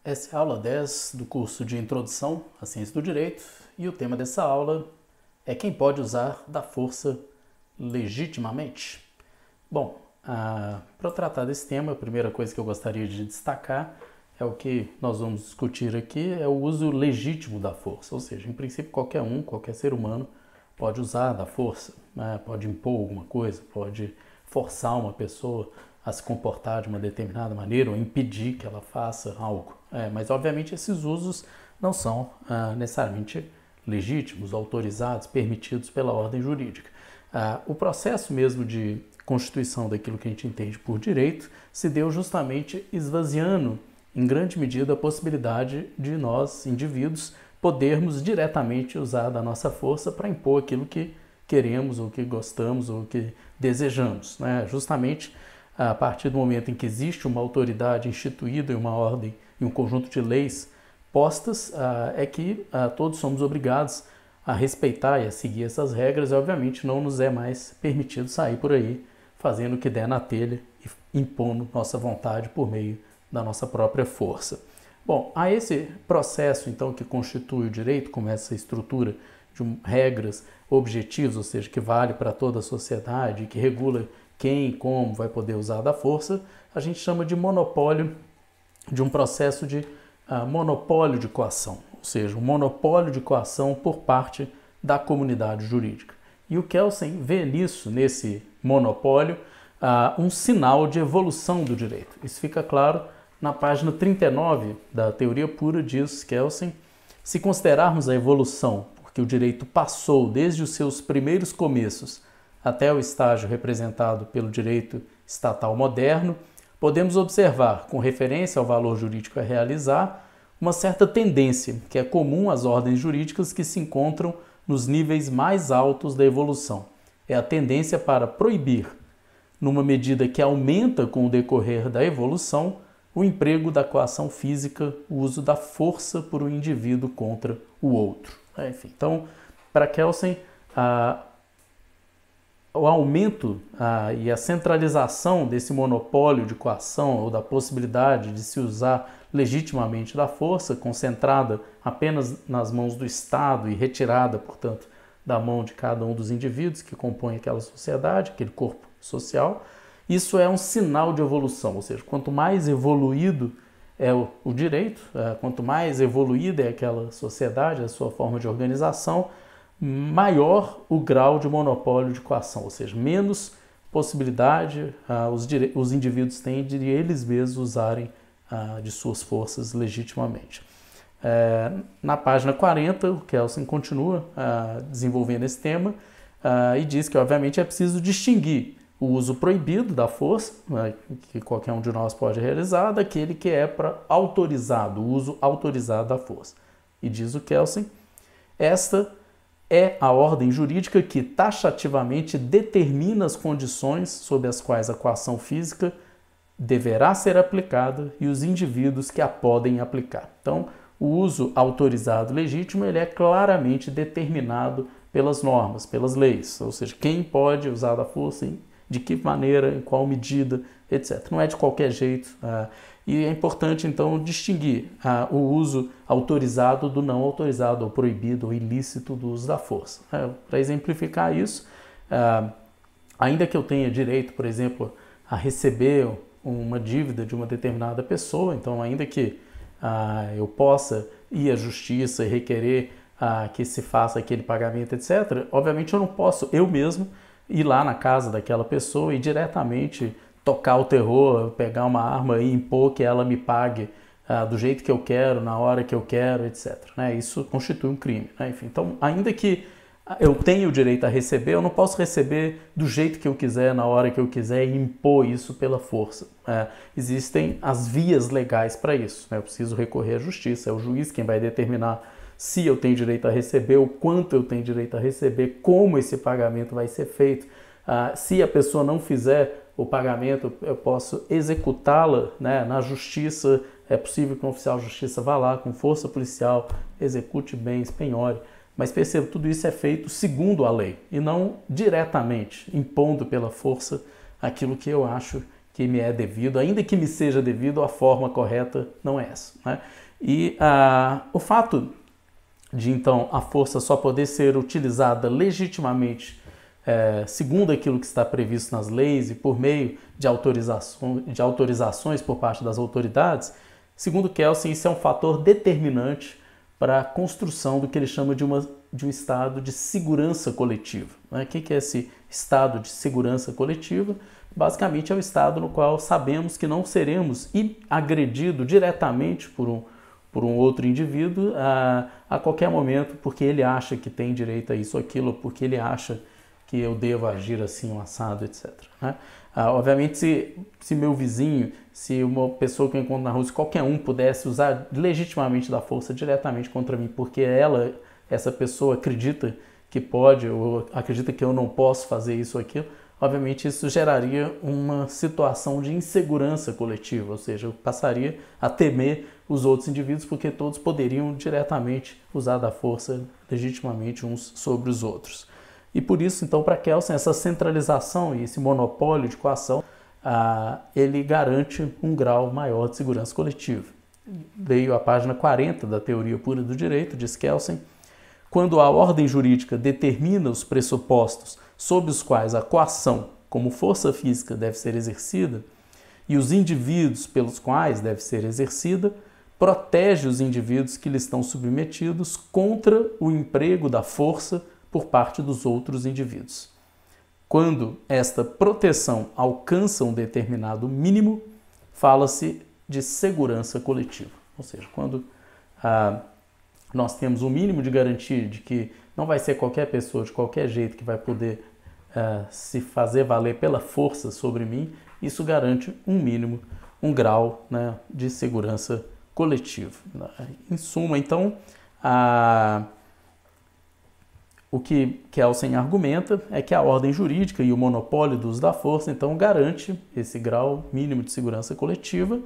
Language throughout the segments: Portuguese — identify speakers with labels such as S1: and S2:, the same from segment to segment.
S1: Essa é a aula 10 do curso de Introdução à Ciência do Direito e o tema dessa aula é quem pode usar da força legitimamente. Bom, para tratar desse tema, a primeira coisa que eu gostaria de destacar é o que nós vamos discutir aqui, é o uso legítimo da força, ou seja, em princípio qualquer ser humano pode usar da força, né? Pode impor alguma coisa, pode forçar uma pessoa a se comportar de uma determinada maneira ou impedir que ela faça algo. Mas, obviamente, esses usos não são necessariamente legítimos, autorizados, permitidos pela ordem jurídica. O processo mesmo de constituição daquilo que a gente entende por direito se deu justamente esvaziando, em grande medida, a possibilidade de nós, indivíduos, podermos diretamente usar da nossa força para impor aquilo que queremos, ou que gostamos, ou que desejamos, né? Justamente a partir do momento em que existe uma autoridade instituída e uma ordem e um conjunto de leis postas, é que todos somos obrigados a respeitar e a seguir essas regras e, obviamente, não nos é mais permitido sair por aí fazendo o que der na telha e impondo nossa vontade por meio da nossa própria força. Bom, a esse processo, então, que constitui o direito, como essa estrutura de regras objetivas, ou seja, que vale para toda a sociedade, que regula quem e como vai poder usar da força, a gente chama de monopólio, de um processo de monopólio de coação, ou seja, um monopólio de coação por parte da comunidade jurídica. E o Kelsen vê nisso, nesse monopólio, um sinal de evolução do direito. Isso fica claro na página 39 da Teoria Pura, diz Kelsen: se considerarmos a evolução, porque o direito passou desde os seus primeiros começos até o estágio representado pelo direito estatal moderno, podemos observar, com referência ao valor jurídico a realizar, uma certa tendência que é comum às ordens jurídicas que se encontram nos níveis mais altos da evolução. É a tendência para proibir, numa medida que aumenta com o decorrer da evolução, o emprego da coação física, o uso da força por um indivíduo contra o outro. Enfim, então, para Kelsen, o aumento e a centralização desse monopólio de coação ou da possibilidade de se usar legitimamente da força, concentrada apenas nas mãos do Estado e retirada, portanto, da mão de cada um dos indivíduos que compõem aquela sociedade, aquele corpo social, isso é um sinal de evolução, ou seja, quanto mais evoluído é o direito, quanto mais evoluída é aquela sociedade, a sua forma de organização, maior o grau de monopólio de coação, ou seja, menos possibilidade os indivíduos têm de eles mesmos usarem de suas forças legitimamente. Na página 40, o Kelsen continua desenvolvendo esse tema e diz que, obviamente, é preciso distinguir o uso proibido da força, que qualquer um de nós pode realizar, daquele que é para autorizado, o uso autorizado da força. E diz o Kelsen, esta é a ordem jurídica que taxativamente determina as condições sob as quais a coação física deverá ser aplicada e os indivíduos que a podem aplicar. Então, o uso autorizado legítimo ele é claramente determinado pelas normas, pelas leis, ou seja, quem pode usar da força, de que maneira, em qual medida, etc. Não é de qualquer jeito. E é importante, então, distinguir o uso autorizado do não autorizado, ou proibido, ou ilícito do uso da força. Para exemplificar isso, ainda que eu tenha direito, por exemplo, a receber uma dívida de uma determinada pessoa, então, ainda que eu possa ir à justiça e requerer que se faça aquele pagamento, etc., obviamente eu não posso, eu mesmo, ir lá na casa daquela pessoa e diretamente tocar o terror, pegar uma arma e impor que ela me pague do jeito que eu quero, na hora que eu quero, etc. Isso constitui um crime. Enfim, então, ainda que eu tenha o direito a receber, eu não posso receber do jeito que eu quiser, na hora que eu quiser e impor isso pela força. Existem as vias legais para isso. Eu preciso recorrer à justiça, é o juiz quem vai determinar se eu tenho direito a receber, o quanto eu tenho direito a receber, como esse pagamento vai ser feito. Se a pessoa não fizer o pagamento, eu posso executá-la na justiça. É possível que um oficial de justiça vá lá com força policial, execute bens, penhore. Mas perceba, tudo isso é feito segundo a lei e não diretamente, impondo pela força aquilo que eu acho que me é devido, ainda que me seja devido, a forma correta não é essa, né? E o fato de, então, a força só poder ser utilizada legitimamente segundo aquilo que está previsto nas leis e por meio de autorizações por parte das autoridades, segundo Kelsen, isso é um fator determinante para a construção do que ele chama de um estado de segurança coletiva, né? O que é esse estado de segurança coletiva? Basicamente é o estado no qual sabemos que não seremos agredidos diretamente por um outro indivíduo a qualquer momento, porque ele acha que tem direito a isso ou aquilo, porque ele acha que eu devo agir assim, um assado, etc, né? Obviamente, se meu vizinho, se uma pessoa que eu encontro na rua, se qualquer um pudesse usar legitimamente da força diretamente contra mim, porque essa pessoa acredita que pode, ou acredita que eu não posso fazer isso ou aquilo, obviamente isso geraria uma situação de insegurança coletiva, ou seja, eu passaria a temer os outros indivíduos, porque todos poderiam diretamente usar da força legitimamente uns sobre os outros. E por isso, então, para Kelsen, essa centralização e esse monopólio de coação, ele garante um grau maior de segurança coletiva. Leio a página 40 da Teoria Pura do Direito, diz Kelsen: quando a ordem jurídica determina os pressupostos sob os quais a coação, como força física, deve ser exercida, e os indivíduos pelos quais deve ser exercida, protege os indivíduos que lhe estão submetidos contra o emprego da força por parte dos outros indivíduos. Quando esta proteção alcança um determinado mínimo, fala-se de segurança coletiva. Ou seja, quando nós temos um mínimo de garantia de que não vai ser qualquer pessoa, de qualquer jeito, que vai poder se fazer valer pela força sobre mim, isso garante um mínimo, um grau, né, de segurança coletiva. Em suma, então, o que Kelsen argumenta é que a ordem jurídica e o monopólio do uso da força, então, garante esse grau mínimo de segurança coletiva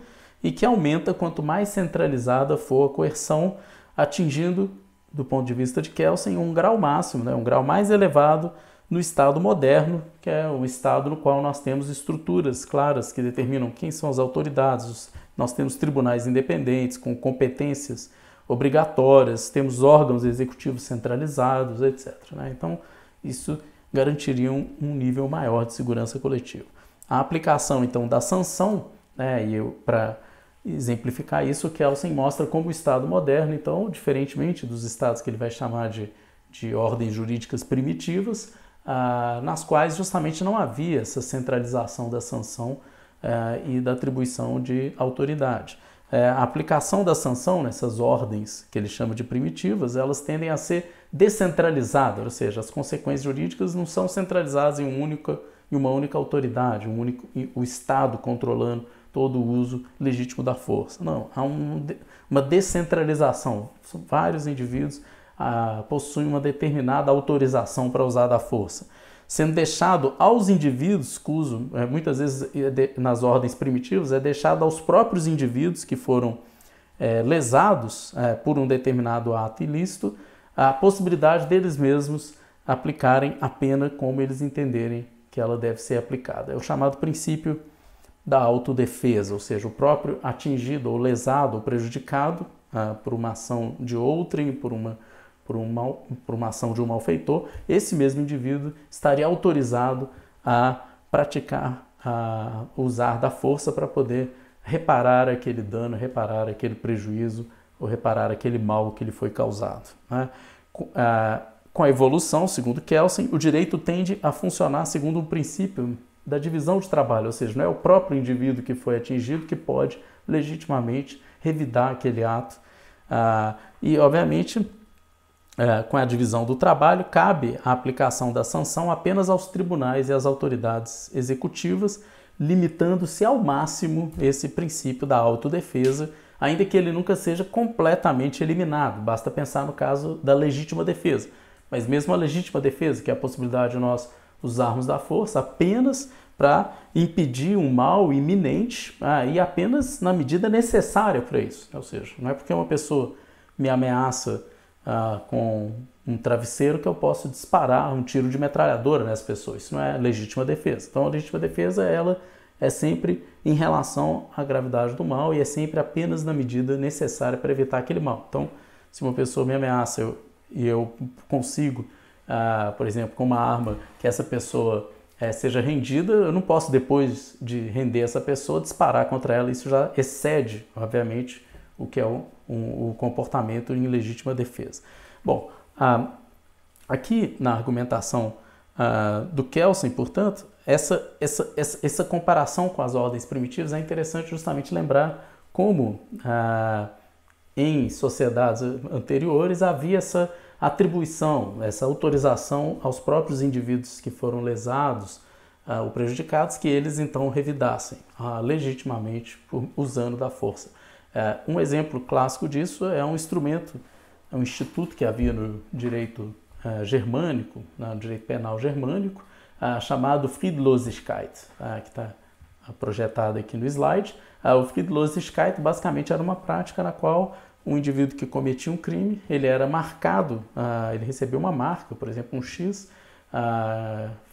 S1: e que aumenta quanto mais centralizada for a coerção, atingindo, do ponto de vista de Kelsen, um grau máximo, né, um grau mais elevado no Estado moderno, que é o Estado no qual nós temos estruturas claras que determinam quem são as autoridades, nós temos tribunais independentes com competências obrigatórias, temos órgãos executivos centralizados, etc, né? Então, isso garantiria um nível maior de segurança coletiva. A aplicação, então, da sanção, né, e para exemplificar isso, Kelsen mostra como o Estado moderno, então, diferentemente dos estados que ele vai chamar de ordens jurídicas primitivas, nas quais justamente não havia essa centralização da sanção e da atribuição de autoridade. A aplicação da sanção nessas ordens, que ele chama de primitivas, elas tendem a ser descentralizadas, ou seja, as consequências jurídicas não são centralizadas em uma única autoridade, o Estado controlando todo o uso legítimo da força. Não, há uma descentralização. Vários indivíduos possuem uma determinada autorização para usar da força, sendo deixado aos indivíduos, cujo muitas vezes nas ordens primitivas é deixado aos próprios indivíduos que foram lesados por um determinado ato ilícito, a possibilidade deles mesmos aplicarem a pena como eles entenderem que ela deve ser aplicada. É o chamado princípio da autodefesa, ou seja, o próprio atingido ou lesado ou prejudicado por uma ação de outrem, por uma ação de um malfeitor, esse mesmo indivíduo estaria autorizado a praticar, a usar da força para poder reparar aquele dano, reparar aquele prejuízo ou reparar aquele mal que lhe foi causado, né? Com a evolução, segundo Kelsen, o direito tende a funcionar segundo um princípio da divisão de trabalho, ou seja, não é o próprio indivíduo que foi atingido que pode legitimamente revidar aquele ato. E, obviamente, com a divisão do trabalho, cabe a aplicação da sanção apenas aos tribunais e às autoridades executivas, limitando-se ao máximo esse princípio da autodefesa, ainda que ele nunca seja completamente eliminado. Basta pensar no caso da legítima defesa. Mas mesmo a legítima defesa, que é a possibilidade de nós usarmos da força apenas para impedir um mal iminente e apenas na medida necessária para isso. Ou seja, não é porque uma pessoa me ameaça com um travesseiro que eu posso disparar um tiro de metralhadora nessa pessoa. Isso não é legítima defesa. Então, a legítima defesa ela é sempre em relação à gravidade do mal e é sempre apenas na medida necessária para evitar aquele mal. Então, se uma pessoa me ameaça e eu consigo, por exemplo, com uma arma, que essa pessoa seja rendida, eu não posso, depois de render essa pessoa, disparar contra ela. Isso já excede, obviamente, o que é o comportamento em legítima defesa. Bom, aqui na argumentação do Kelsen, portanto, essa comparação com as ordens primitivas é interessante justamente lembrar como em sociedades anteriores havia essa atribuição, essa autorização aos próprios indivíduos que foram lesados ou prejudicados, que eles então revidassem legitimamente usando da força. Um exemplo clássico disso é um instrumento, um instituto que havia no direito germânico, no direito penal germânico, chamado Friedlosigkeit, que está projetado aqui no slide. O Friedlosigkeit basicamente era uma prática na qual um indivíduo que cometia um crime, ele era marcado, ele recebia uma marca, por exemplo, um X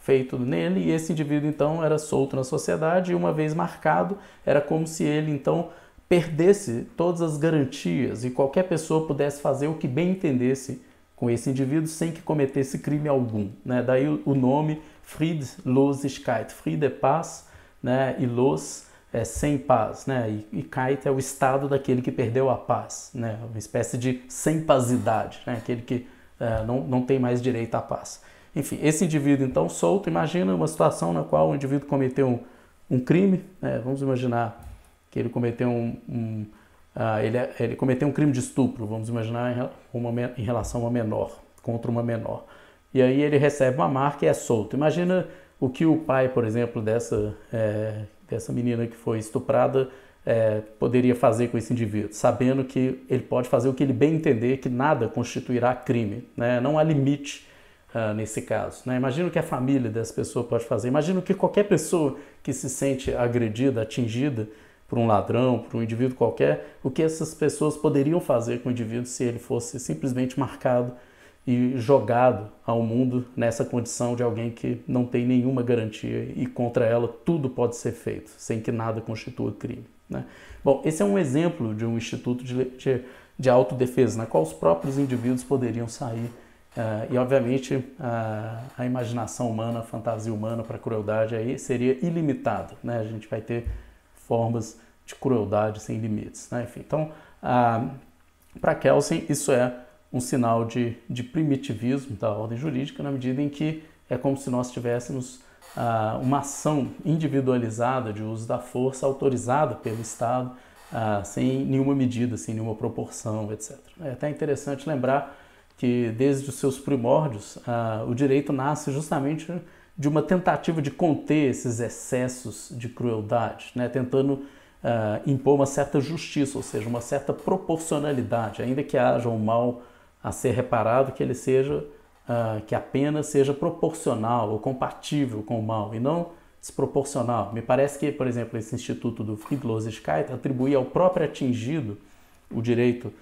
S1: feito nele, e esse indivíduo então era solto na sociedade, e uma vez marcado, era como se ele então perdesse todas as garantias e qualquer pessoa pudesse fazer o que bem entendesse com esse indivíduo sem que cometesse crime algum, né? Daí o nome Friedlosigkeit. Fried é paz, né? E los é sem paz, né? E Keit é o estado daquele que perdeu a paz, né? Uma espécie de sem pazidade, né? Aquele que não tem mais direito à paz. Enfim, esse indivíduo então solto, imagina uma situação na qual o indivíduo cometeu um crime, né? Vamos imaginar que ele cometeu ele cometeu um crime de estupro, vamos imaginar em relação a uma menor, contra uma menor. E aí ele recebe uma marca e é solto. Imagina o que o pai, por exemplo, dessa menina que foi estuprada poderia fazer com esse indivíduo, sabendo que ele pode fazer o que ele bem entender, que nada constituirá crime, né? Não há limite nesse caso, né? Imagina o que a família dessa pessoa pode fazer, imagina o que qualquer pessoa que se sente agredida, atingida por um ladrão, por um indivíduo qualquer, o que essas pessoas poderiam fazer com o indivíduo se ele fosse simplesmente marcado e jogado ao mundo nessa condição de alguém que não tem nenhuma garantia e contra ela tudo pode ser feito, sem que nada constitua crime, né? Bom, esse é um exemplo de um instituto de autodefesa, na qual os próprios indivíduos poderiam sair e, obviamente, a imaginação humana, a fantasia humana para a crueldade aí seria ilimitada, né? A gente vai ter formas de crueldade sem limites, né? Enfim, então, para Kelsen, isso é um sinal de primitivismo da ordem jurídica, na medida em que é como se nós tivéssemos uma ação individualizada de uso da força autorizada pelo Estado, sem nenhuma medida, sem nenhuma proporção, etc. É até interessante lembrar que desde os seus primórdios o direito nasce justamente de uma tentativa de conter esses excessos de crueldade, né? Tentando impor uma certa justiça, ou seja, uma certa proporcionalidade, ainda que haja um mal a ser reparado, que ele seja, que a pena seja proporcional ou compatível com o mal e não desproporcional. Me parece que, por exemplo, esse instituto do Friedlosigkeit atribuir ao próprio atingido o direito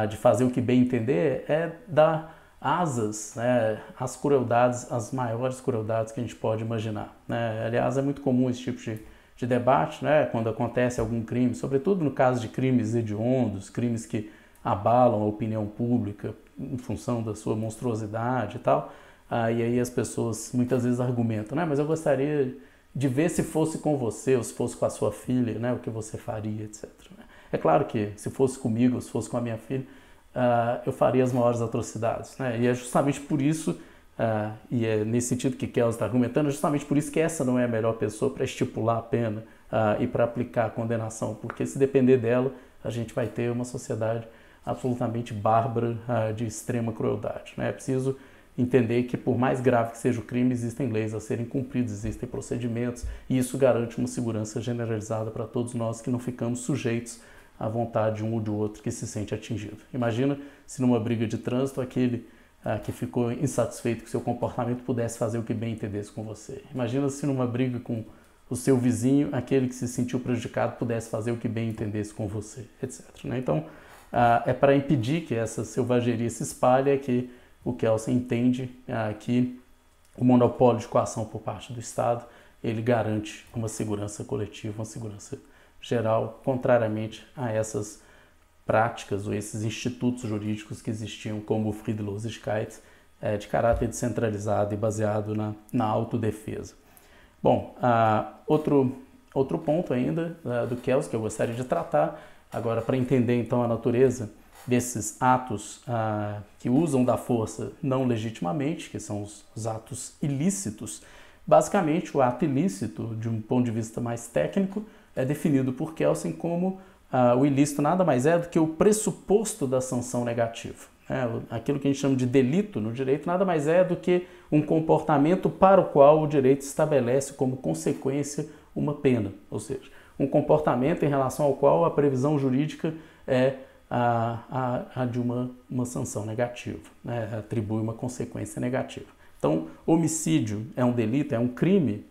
S1: de fazer o que bem entender é dar asas, né, às crueldades, as maiores crueldades que a gente pode imaginar, né? Aliás, é muito comum esse tipo de debate, né, quando acontece algum crime, sobretudo no caso de crimes hediondos, crimes que abalam a opinião pública em função da sua monstruosidade e tal, e aí as pessoas muitas vezes argumentam, né, mas eu gostaria de ver se fosse com você ou se fosse com a sua filha, né, o que você faria, etc. É claro que se fosse comigo ou se fosse com a minha filha, eu faria as maiores atrocidades, né? E é justamente por isso, e é nesse sentido que Kelsen está argumentando, é justamente por isso que essa não é a melhor pessoa para estipular a pena e para aplicar a condenação, porque se depender dela, a gente vai ter uma sociedade absolutamente bárbara de extrema crueldade, né? É preciso entender que por mais grave que seja o crime, existem leis a serem cumpridas, existem procedimentos, e isso garante uma segurança generalizada para todos nós que não ficamos sujeitos à vontade de um ou de outro que se sente atingido. Imagina se numa briga de trânsito aquele que ficou insatisfeito com seu comportamento pudesse fazer o que bem entendesse com você. Imagina se numa briga com o seu vizinho, aquele que se sentiu prejudicado pudesse fazer o que bem entendesse com você, etc. Né? Então, é para impedir que essa selvageria se espalhe que o Kelsen entende que o monopólio de coação por parte do Estado ele garante uma segurança coletiva, uma segurança geral, contrariamente a essas práticas ou esses institutos jurídicos que existiam, como o Friedlosigkeit, de caráter descentralizado e baseado na autodefesa. Bom, outro ponto ainda do Kelsen que eu gostaria de tratar, agora para entender então a natureza desses atos que usam da força não legitimamente, que são os atos ilícitos. Basicamente, o ato ilícito, de um ponto de vista mais técnico, é definido por Kelsen como o ilícito nada mais é do que o pressuposto da sanção negativa. Aquilo que a gente chama de delito no direito nada mais é do que um comportamento para o qual o direito estabelece como consequência uma pena, ou seja, um comportamento em relação ao qual a previsão jurídica é a de uma sanção negativa, atribui uma consequência negativa. Então, homicídio é um delito, é um crime,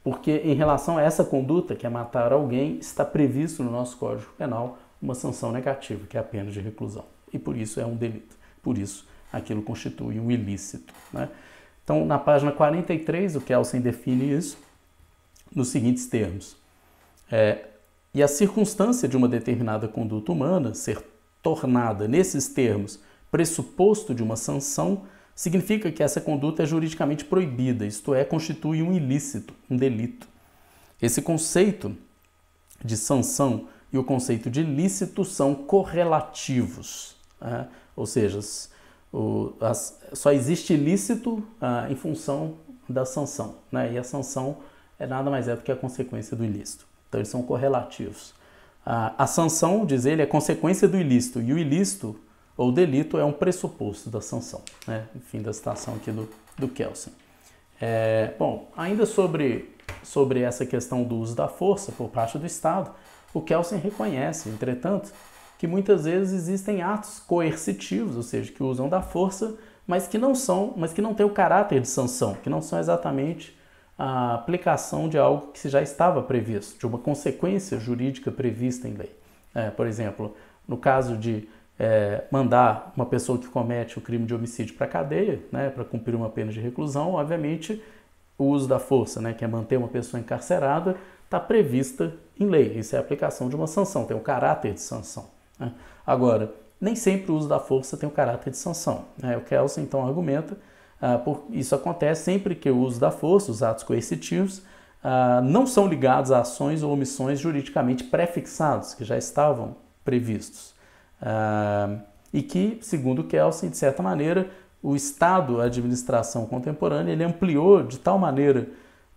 S1: porque em relação a essa conduta, que é matar alguém, está previsto no nosso Código Penal uma sanção negativa, que é a pena de reclusão. E por isso é um delito. Por isso, aquilo constitui um ilícito. Então, na página 43, o Kelsen define isso nos seguintes termos. E a circunstância de uma determinada conduta humana ser tornada, nesses termos, pressuposto de uma sanção, significa que essa conduta é juridicamente proibida, isto é, constitui um ilícito, um delito. Esse conceito de sanção e o conceito de ilícito são correlativos, ou seja, só existe ilícito em função da sanção, e a sanção nada mais é do que a consequência do ilícito. Então eles são correlativos. A sanção, diz ele, é consequência do ilícito, e o ilícito ou delito é um pressuposto da sanção. Enfim, da citação aqui do Kelsen. Bom, ainda sobre essa questão do uso da força por parte do Estado, o Kelsen reconhece, entretanto, que muitas vezes existem atos coercitivos, ou seja, que usam da força, mas que não têm o caráter de sanção, que não são exatamente a aplicação de algo que já estava previsto, de uma consequência jurídica prevista em lei. Por exemplo, no caso de mandar uma pessoa que comete o crime de homicídio para a cadeia, para cumprir uma pena de reclusão, obviamente o uso da força, que é manter uma pessoa encarcerada, está prevista em lei. Isso é a aplicação de uma sanção, tem o caráter de sanção. Agora, nem sempre o uso da força tem o caráter de sanção. O Kelsen, então, argumenta isso acontece sempre que o uso da força, os atos coercitivos, não são ligados a ações ou omissões juridicamente prefixados, que já estavam previstos. E que, segundo Kelsen, de certa maneira, o Estado, a administração contemporânea, ele ampliou de tal maneira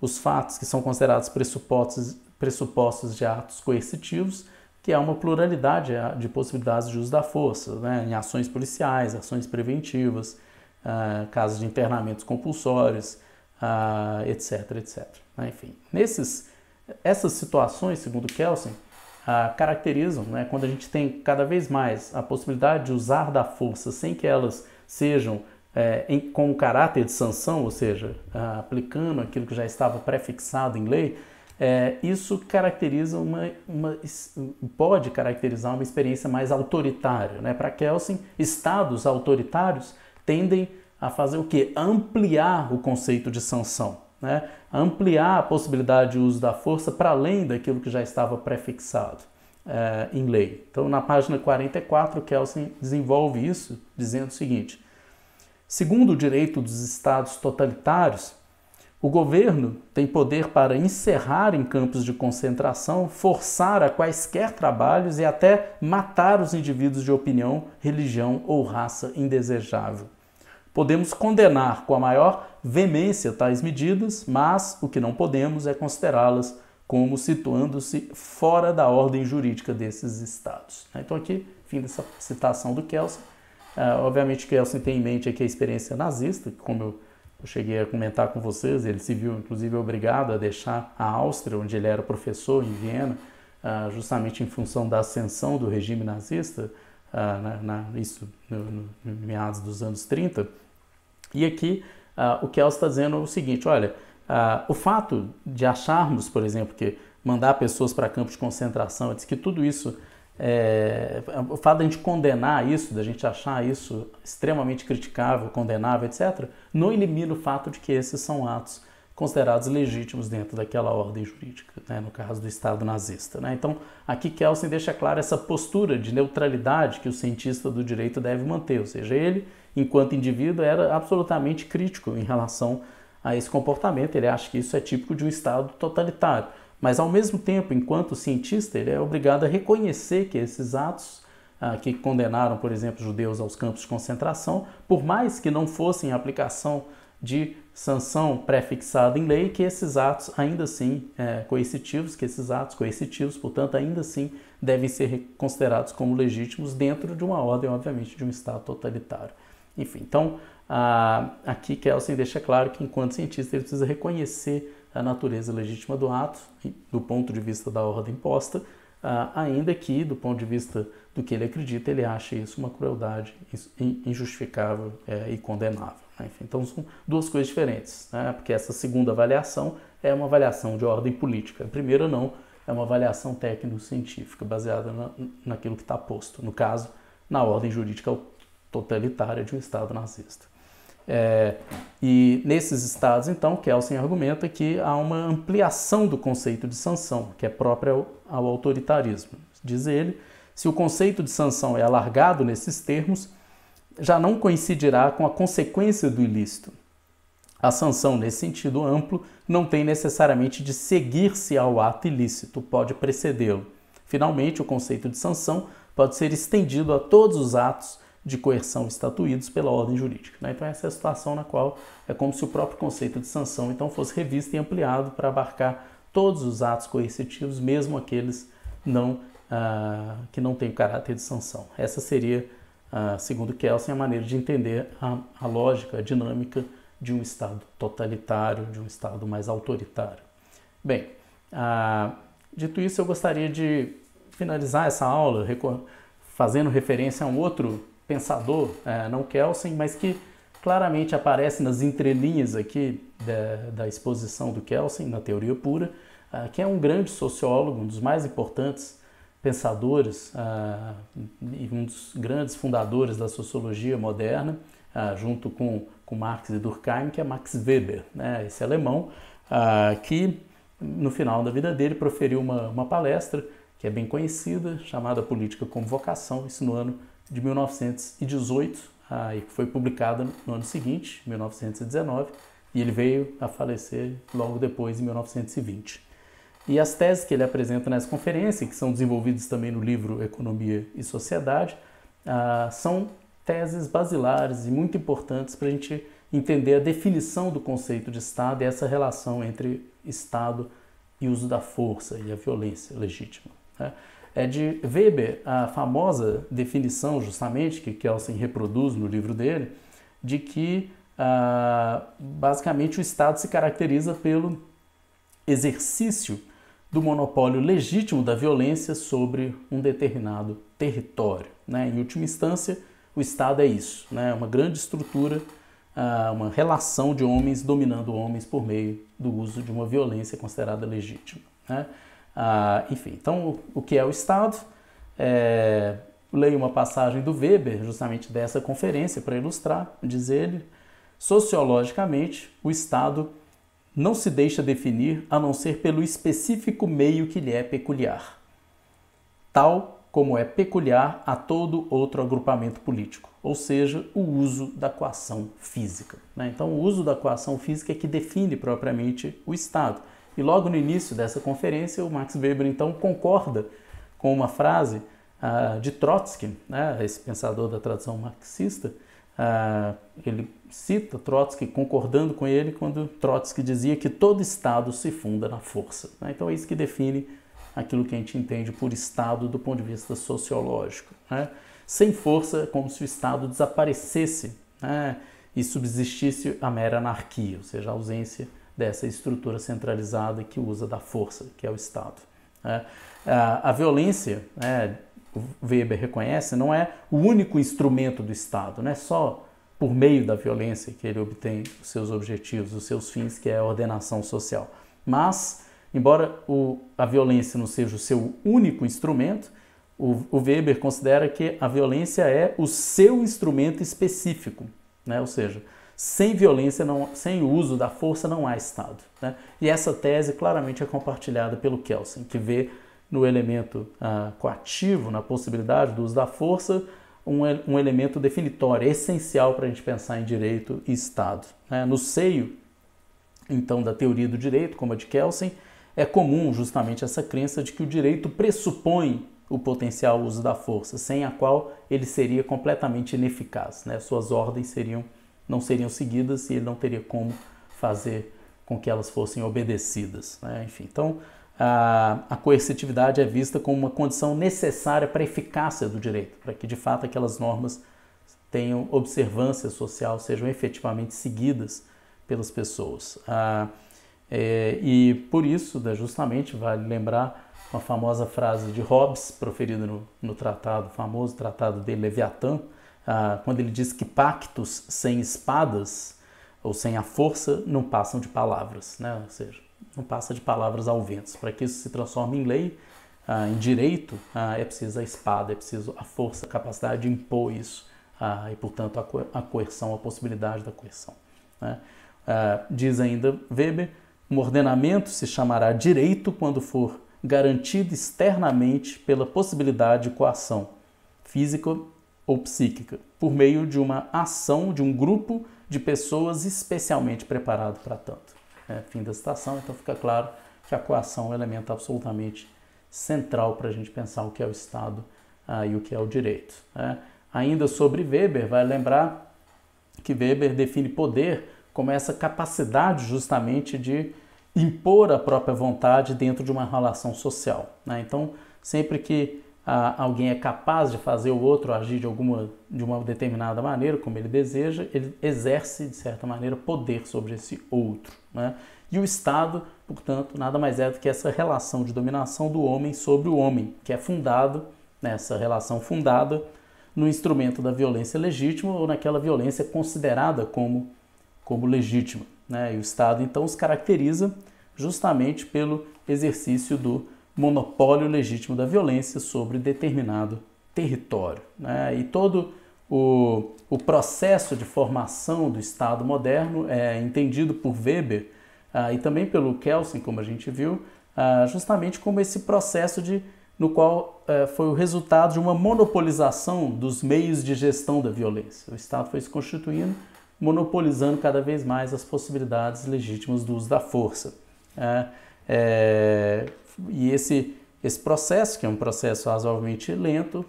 S1: os fatos que são considerados pressupostos de atos coercitivos, que há uma pluralidade de possibilidades de uso da força, em ações policiais, ações preventivas, casos de internamentos compulsórios, etc, etc. Enfim, essas situações, segundo Kelsen, caracterizam, quando a gente tem cada vez mais a possibilidade de usar da força sem que elas sejam com o caráter de sanção, ou seja, aplicando aquilo que já estava prefixado em lei, isso caracteriza pode caracterizar uma experiência mais autoritária. Para Kelsen, estados autoritários tendem a fazer o quê? Ampliar o conceito de sanção, ampliar a possibilidade de uso da força para além daquilo que já estava prefixado em lei. Então, na página 44, Kelsen desenvolve isso dizendo o seguinte: segundo o direito dos estados totalitários, o governo tem poder para encerrar em campos de concentração, forçar a quaisquer trabalhos e até matar os indivíduos de opinião, religião ou raça indesejável. Podemos condenar com a maior veemência tais medidas, mas o que não podemos é considerá-las como situando-se fora da ordem jurídica desses estados. Então aqui, fim dessa citação do Kelsen. Obviamente Kelsen tem em mente aqui a experiência nazista, como eu cheguei a comentar com vocês, ele se viu inclusive obrigado a deixar a Áustria, onde ele era professor em Viena, justamente em função da ascensão do regime nazista, isso no meados dos anos 30. E aqui o Kelsen está dizendo o seguinte: olha, o fato de acharmos, por exemplo, que mandar pessoas para campos de concentração, diz que tudo isso, o fato de a gente condenar isso, da gente achar isso extremamente criticável, condenável, etc., não elimina o fato de que esses são atos considerados legítimos dentro daquela ordem jurídica, né, no caso do Estado nazista. Né? Então, aqui Kelsen deixa clara essa postura de neutralidade que o cientista do direito deve manter, ou seja, ele, enquanto indivíduo, era absolutamente crítico em relação a esse comportamento, ele acha que isso é típico de um Estado totalitário, mas ao mesmo tempo, enquanto cientista, ele é obrigado a reconhecer que esses atos que condenaram, por exemplo, judeus aos campos de concentração, por mais que não fossem aplicação de sanção pré-fixada em lei, que esses atos ainda assim coercitivos, portanto, ainda assim devem ser considerados como legítimos dentro de uma ordem, obviamente, de um Estado totalitário. Enfim, então, aqui Kelsen deixa claro que, enquanto cientista, ele precisa reconhecer a natureza legítima do ato, do ponto de vista da ordem imposta, ainda que, do ponto de vista do que ele acredita, ele acha isso uma crueldade injustificável e condenável. Né? Enfim, então, são duas coisas diferentes, né? Porque essa segunda avaliação é uma avaliação de ordem política. A primeira não, é uma avaliação técnico-científica, baseada naquilo que está posto, no caso, na ordem jurídica totalitária de um Estado nazista. E nesses estados, então, Kelsen argumenta que há uma ampliação do conceito de sanção, que é própria ao autoritarismo. Diz ele, se o conceito de sanção é alargado nesses termos, já não coincidirá com a consequência do ilícito. A sanção, nesse sentido amplo, não tem necessariamente de seguir-se ao ato ilícito, pode precedê-lo. Finalmente, o conceito de sanção pode ser estendido a todos os atos de coerção estatuídos pela ordem jurídica. Né? Então essa é a situação na qual é como se o próprio conceito de sanção então fosse revisto e ampliado para abarcar todos os atos coercitivos, mesmo aqueles que não têm o caráter de sanção. Essa seria, segundo Kelsen, a maneira de entender a lógica, a dinâmica de um Estado totalitário, de um Estado mais autoritário. Bem, dito isso, eu gostaria de finalizar essa aula fazendo referência a um outro pensador, não Kelsen, mas que claramente aparece nas entrelinhas aqui da exposição do Kelsen, na teoria pura, que é um grande sociólogo, um dos mais importantes pensadores e um dos grandes fundadores da sociologia moderna, junto com Marx e Durkheim, que é Max Weber, né? Esse alemão que no final da vida dele proferiu uma palestra que é bem conhecida, chamada Política como Vocação, isso no ano de 1918, e que foi publicada no ano seguinte, 1919, e ele veio a falecer logo depois, em 1920. E as teses que ele apresenta nessa conferência, que são desenvolvidas também no livro Economia e Sociedade, são teses basilares e muito importantes para a gente entender a definição do conceito de Estado e essa relação entre Estado e uso da força e a violência legítima. Né? É de Weber a famosa definição, justamente, que Kelsen reproduz no livro dele, de que, basicamente, o Estado se caracteriza pelo exercício do monopólio legítimo da violência sobre um determinado território. Né? Em última instância, o Estado é isso, né? Uma grande estrutura, uma relação de homens dominando homens por meio do uso de uma violência considerada legítima. Né? Enfim, então o que é o Estado? Leio uma passagem do Weber, justamente dessa conferência, para ilustrar, diz ele, sociologicamente, o Estado não se deixa definir a não ser pelo específico meio que lhe é peculiar, tal como é peculiar a todo outro agrupamento político, ou seja, o uso da coação física. Né? Então, o uso da coação física é que define propriamente o Estado. E logo no início dessa conferência, o Max Weber, então, concorda com uma frase de Trotsky, né, esse pensador da tradição marxista. Ele cita Trotsky concordando com ele quando Trotsky dizia que todo Estado se funda na força. Né? Então, é isso que define aquilo que a gente entende por Estado do ponto de vista sociológico. Né? Sem força, é como se o Estado desaparecesse, né, e subsistisse a mera anarquia, ou seja, a ausência dessa estrutura centralizada que usa da força, que é o Estado. A violência, o Weber reconhece, não é o único instrumento do Estado, não é só por meio da violência que ele obtém os seus objetivos, os seus fins, que é a ordenação social. Mas, embora a violência não seja o seu único instrumento, o Weber considera que a violência é o seu instrumento específico, né? Ou seja, sem violência, sem o uso da força, não há Estado, né? E essa tese claramente é compartilhada pelo Kelsen, que vê no elemento coativo, na possibilidade do uso da força, um elemento definitório, essencial para a gente pensar em direito e Estado, né? No seio, então, da teoria do direito, como a de Kelsen, é comum justamente essa crença de que o direito pressupõe o potencial uso da força, sem a qual ele seria completamente ineficaz, né? Suas ordens não seriam seguidas e ele não teria como fazer com que elas fossem obedecidas, né? Enfim, então a coercitividade é vista como uma condição necessária para a eficácia do direito, para que de fato aquelas normas tenham observância social, sejam efetivamente seguidas pelas pessoas. E por isso, justamente, vale lembrar uma famosa frase de Hobbes, proferida no famoso tratado de Leviatã, quando ele diz que pactos sem espadas ou sem a força não passam de palavras, né? Ou seja, não passa de palavras ao vento. Para que isso se transforme em lei, em direito, é preciso a espada, é preciso a força, a capacidade de impor isso, e, portanto, a coerção, a possibilidade da coerção, né? Diz ainda Weber, um ordenamento se chamará direito quando for garantido externamente pela possibilidade de coação, física ou psíquica, por meio de uma ação de um grupo de pessoas especialmente preparado para tanto. Fim da citação, então fica claro que a coação é um elemento absolutamente central para a gente pensar o que é o Estado e o que é o direito, né? Ainda sobre Weber, vai lembrar que Weber define poder como essa capacidade justamente de impor a própria vontade dentro de uma relação social, né? Então, sempre que alguém é capaz de fazer o outro agir de uma determinada maneira, como ele deseja, ele exerce, de certa maneira, poder sobre esse outro, né? E o Estado, portanto, nada mais é do que essa relação de dominação do homem sobre o homem, que é fundado, nessa relação fundada, no instrumento da violência legítima ou naquela violência considerada como legítima, né? E o Estado, então, os caracteriza justamente pelo exercício do monopólio legítimo da violência sobre determinado território, né? E todo o processo de formação do Estado moderno é entendido por Weber e também pelo Kelsen, como a gente viu, justamente como esse processo no qual foi o resultado de uma monopolização dos meios de gestão da violência. O Estado foi se constituindo, monopolizando cada vez mais as possibilidades legítimas do uso da força. E esse processo, que é um processo razoavelmente lento,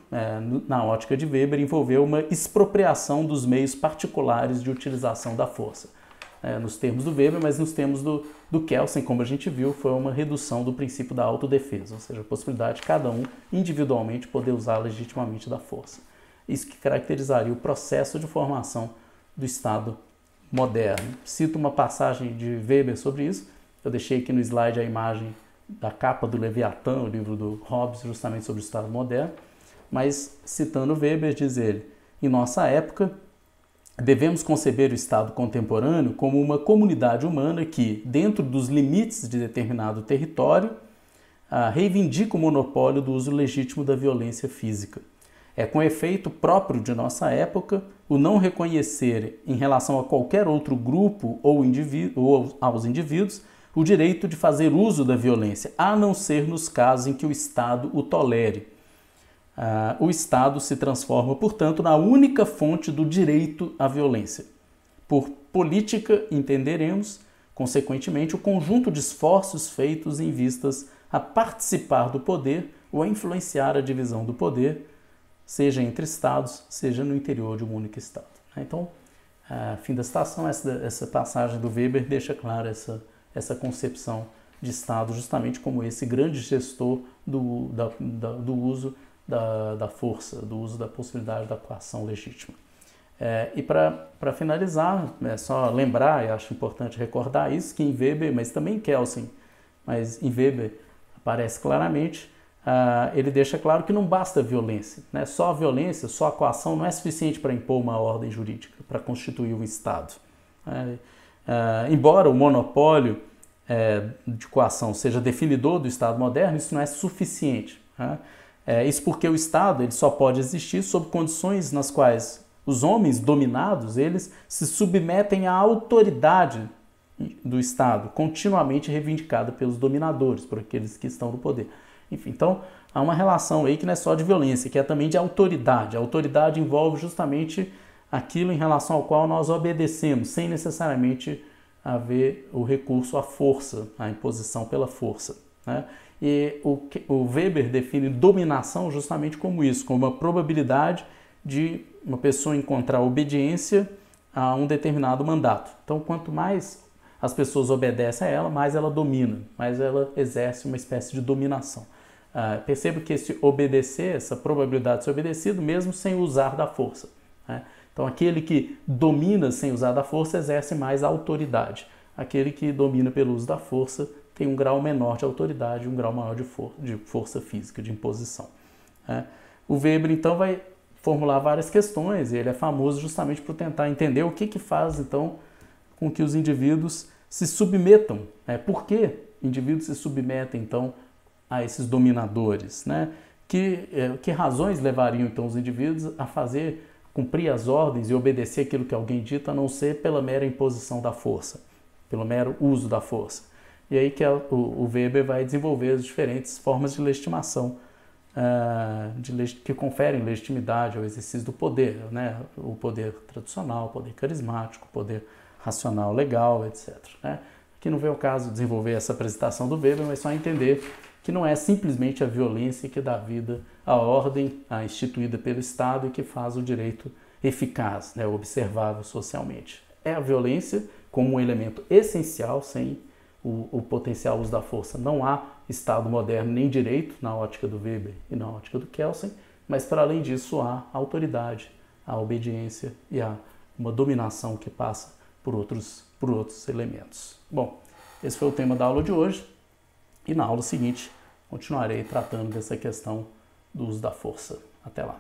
S1: na ótica de Weber, envolveu uma expropriação dos meios particulares de utilização da força. Nos termos do Weber, mas nos termos do Kelsen, como a gente viu, foi uma redução do princípio da autodefesa, ou seja, a possibilidade de cada um individualmente poder usar legitimamente da força. Isso que caracterizaria o processo de formação do Estado moderno. Cito uma passagem de Weber sobre isso. Eu deixei aqui no slide a imagem da capa do Leviatã, o livro do Hobbes, justamente sobre o Estado moderno, mas citando Weber, diz ele, em nossa época, devemos conceber o Estado contemporâneo como uma comunidade humana que, dentro dos limites de determinado território, reivindica o monopólio do uso legítimo da violência física. É com efeito próprio de nossa época o não reconhecer, em relação a qualquer outro grupo ou aos indivíduos, o direito de fazer uso da violência, a não ser nos casos em que o Estado o tolere. O Estado se transforma, portanto, na única fonte do direito à violência. Por política, entenderemos, consequentemente, o conjunto de esforços feitos em vistas a participar do poder ou a influenciar a divisão do poder, seja entre Estados, seja no interior de um único Estado. Então, fim da citação, essa passagem do Weber deixa clara essa concepção de Estado justamente como esse grande gestor do uso da força, do uso da possibilidade da coação legítima. E para finalizar, é só lembrar, e acho importante recordar isso, que em Weber, mas também em Kelsen, mas em Weber aparece claramente, ele deixa claro que não basta a violência, né? Só a violência, só a coação não é suficiente para impor uma ordem jurídica, para constituir um Estado. Embora o monopólio de coação seja definidor do Estado moderno, isso não é suficiente. Isso porque o Estado ele só pode existir sob condições nas quais Os homens dominados, eles se submetem à autoridade do Estado, continuamente reivindicada pelos dominadores, por aqueles que estão no poder. Enfim, então há uma relação aí que não é só de violência, que é também de autoridade. A autoridade envolve justamente aquilo em relação ao qual nós obedecemos, sem necessariamente haver o recurso à força, à imposição pela força, né? E o Weber define dominação justamente como isso, como uma probabilidade de uma pessoa encontrar obediência a um determinado mandato. Então, quanto mais as pessoas obedecem a ela, mais ela domina, mais ela exerce uma espécie de dominação. Perceba que esse obedecer, essa probabilidade de ser obedecido, mesmo sem usar da força, né? Então, aquele que domina sem usar da força exerce mais autoridade. Aquele que domina pelo uso da força tem um grau menor de autoridade, um grau maior de força física, de imposição, né? O Weber, então, vai formular várias questões, e ele é famoso justamente por tentar entender o que faz, então, com que os indivíduos se submetam, né? Por que indivíduos se submetem, então, a esses dominadores, né? Que razões levariam, então, os indivíduos a cumprir as ordens e obedecer aquilo que alguém dita, a não ser pela mera imposição da força, pelo mero uso da força. E aí que o Weber vai desenvolver as diferentes formas de legitimação, que conferem legitimidade ao exercício do poder, né? O poder tradicional, o poder carismático, o poder racional, legal, etc, né? Aqui não vem o caso de desenvolver essa apresentação do Weber, mas só entender que não é simplesmente a violência que dá vida à ordem instituída pelo Estado e que faz o direito eficaz, né, observável socialmente. É a violência como um elemento essencial, sem o potencial uso da força. Não há Estado moderno nem direito na ótica do Weber e na ótica do Kelsen, mas para além disso há a autoridade, a obediência e uma dominação que passa por outros elementos. Bom, esse foi o tema da aula de hoje. E na aula seguinte, continuarei tratando dessa questão do uso da força. Até lá.